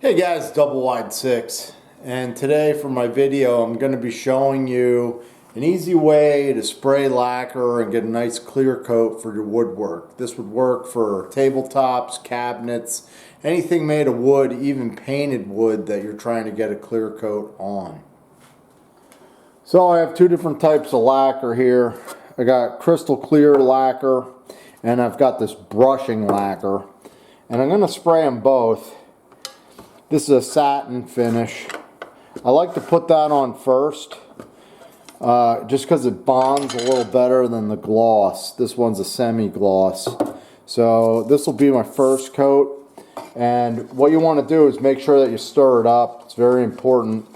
Hey guys, Double Wide 6, and today for my video I'm going to be showing you an easy way to spray lacquer and get a nice clear coat for your woodwork. This would work for tabletops, cabinets, anything made of wood, even painted wood that you're trying to get a clear coat on. So I have two different types of lacquer here. I got crystal clear lacquer and I've got this brushing lacquer, and I'm going to spray them both. This is a satin finish. I like to put that on first just because it bonds a little better than the gloss. This one's a semi-gloss. So this will be my first coat, and what you want to do is make sure that you stir it up. It's very important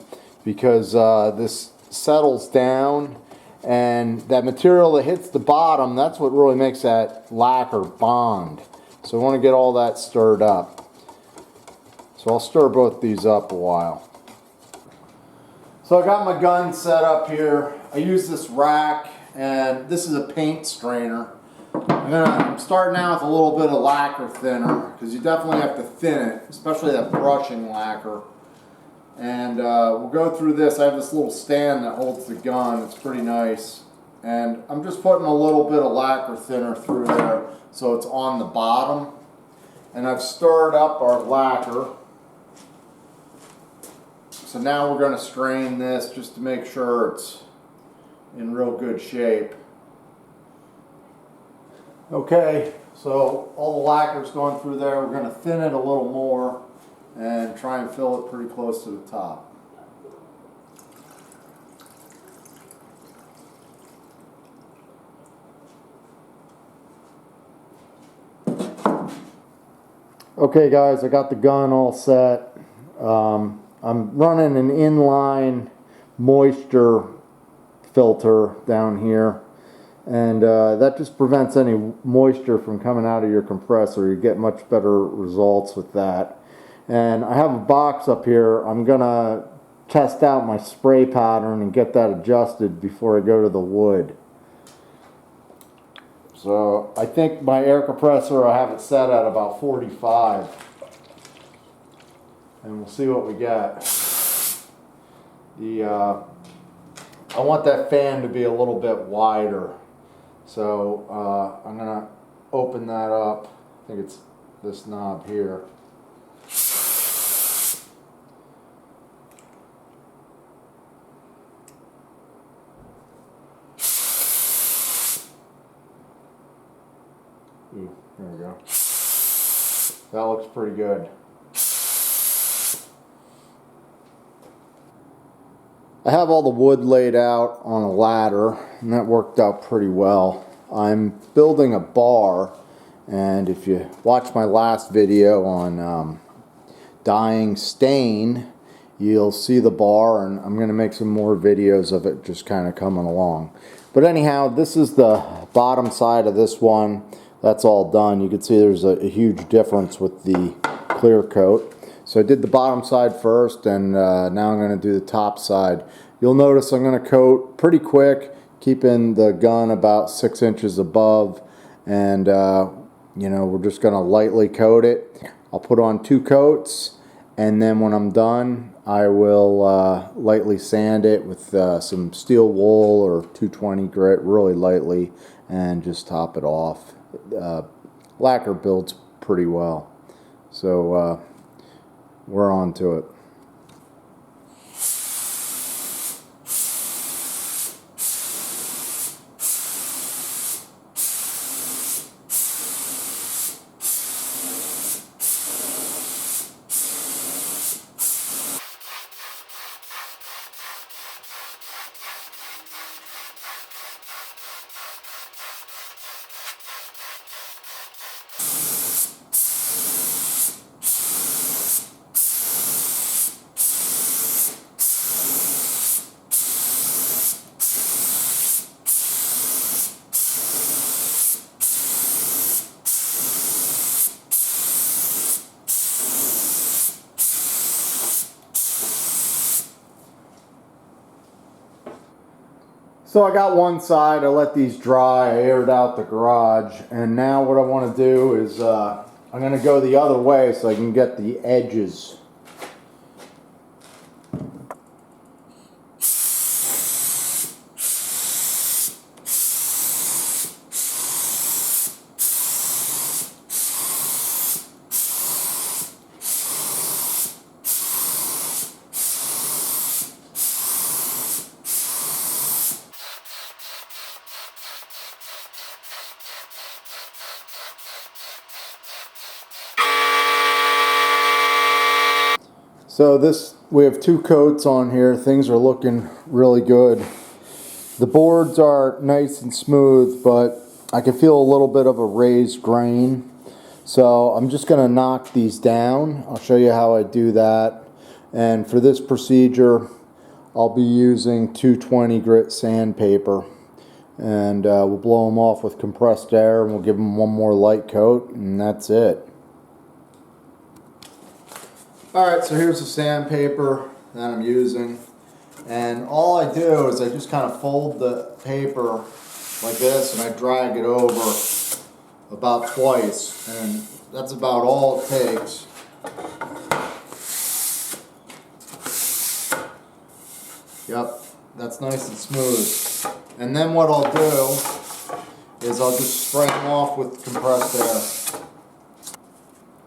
because this settles down, and that material that hits the bottom, that's what really makes that lacquer bond. So we want to get all that stirred up. So I'll stir both these up a while. So I got my gun set up here. I use this rack, and this is a paint strainer. I'm starting out with a little bit of lacquer thinner because you definitely have to thin it, especially that brushing lacquer. And we'll go through this. I have this little stand that holds the gun. It's pretty nice. And I'm just putting a little bit of lacquer thinner through there so it's on the bottom. And I've stirred up our lacquer. So now we're going to strain this just to make sure it's in real good shape. Okay, so all the lacquer's gone through there. We're going to thin it a little more and try and fill it pretty close to the top. Okay guys, I got the gun all set. I'm running an inline moisture filter down here, and that just prevents any moisture from coming out of your compressor. You get much better results with that. And I have a box up here. I'm gonna test out my spray pattern and get that adjusted before I go to the wood. So I think my air compressor, I have it set at about 45. And we'll see what we get. I want that fan to be a little bit wider. So I'm gonna open that up. I think it's this knob here. Ooh, there we go. That looks pretty good. I have all the wood laid out on a ladder, and that worked out pretty well. I'm building a bar, and if you watch my last video on dyeing stain, you'll see the bar, and I'm going to make some more videos of it just kind of coming along. But anyhow, this is the bottom side of this one. That's all done. You can see there's a huge difference with the clear coat. So I did the bottom side first, and now I'm going to do the top side. You'll notice I'm going to coat pretty quick, keeping the gun about 6 inches above, and you know, we're just going to lightly coat it. I'll put on 2 coats, and then when I'm done, I will lightly sand it with some steel wool or 220 grit, really lightly, and just top it off. Lacquer builds pretty well, so we're on to it. So I got one side, I let these dry, I aired out the garage, and now what I want to do is I'm going to go the other way so I can get the edges So we have 2 coats on here. Things are looking really good. The boards are nice and smooth, but I can feel a little bit of a raised grain. So I'm just going to knock these down. I'll show you how I do that. And for this procedure, I'll be using 220 grit sandpaper. And we'll blow them off with compressed air, and we'll give them one more light coat, and that's it. Alright, so here's the sandpaper that I'm using. And all I do is I just kind of fold the paper like this, and I drag it over about twice, and that's about all it takes. Yep, that's nice and smooth. And then what I'll do is I'll just spray them off with compressed air.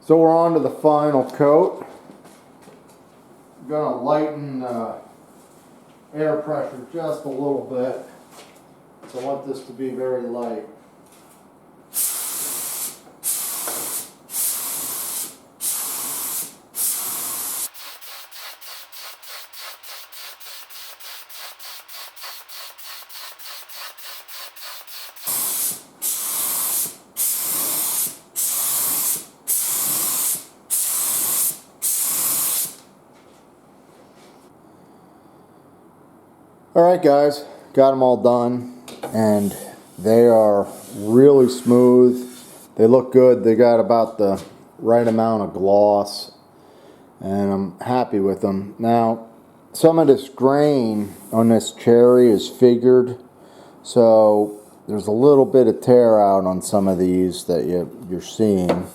So we're on to the final coat. I'm going to lighten air pressure just a little bit. So I want this to be very light. Alright guys, got them all done, and they are really smooth. They look good. They got about the right amount of gloss, and I'm happy with them. Now, some of this grain on this cherry is figured, so there's a little bit of tear out on some of these that you're seeing,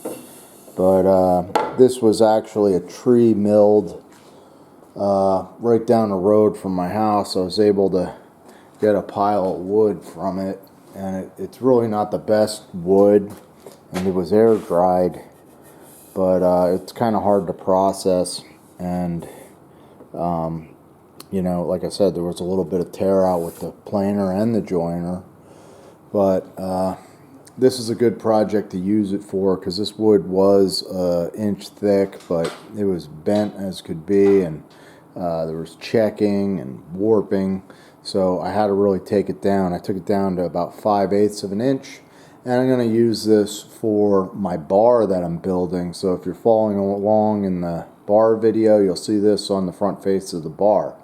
but this was actually a tree milled right down the road from my house. I was able to get a pile of wood from it, and it's really not the best wood, and it was air dried, but it's kind of hard to process, and you know, like I said, there was a little bit of tear out with the planer and the joiner, but this is a good project to use it for, because this wood was an inch thick, but it was bent as could be, and there was checking and warping, so I had to really take it down. I took it down to about 5/8 of an inch, and I'm going to use this for my bar that I'm building. So if you're following along in the bar video, you'll see this on the front face of the bar.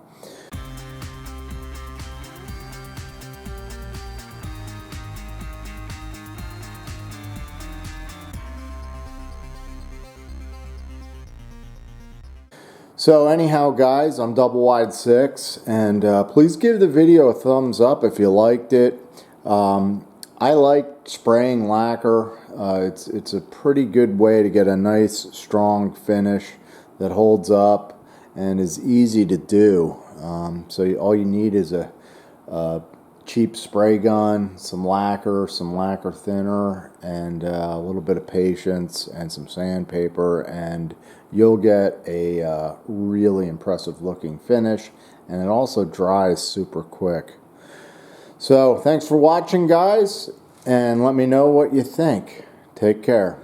So anyhow guys, I'm Double Wide 6, and please give the video a thumbs up if you liked it. I like spraying lacquer. It's a pretty good way to get a nice strong finish that holds up and is easy to do. So all you need is a cheap spray gun, some lacquer thinner, and a little bit of patience and some sandpaper, and you'll get a really impressive looking finish, and it also dries super quick. So thanks for watching guys, and let me know what you think. Take care.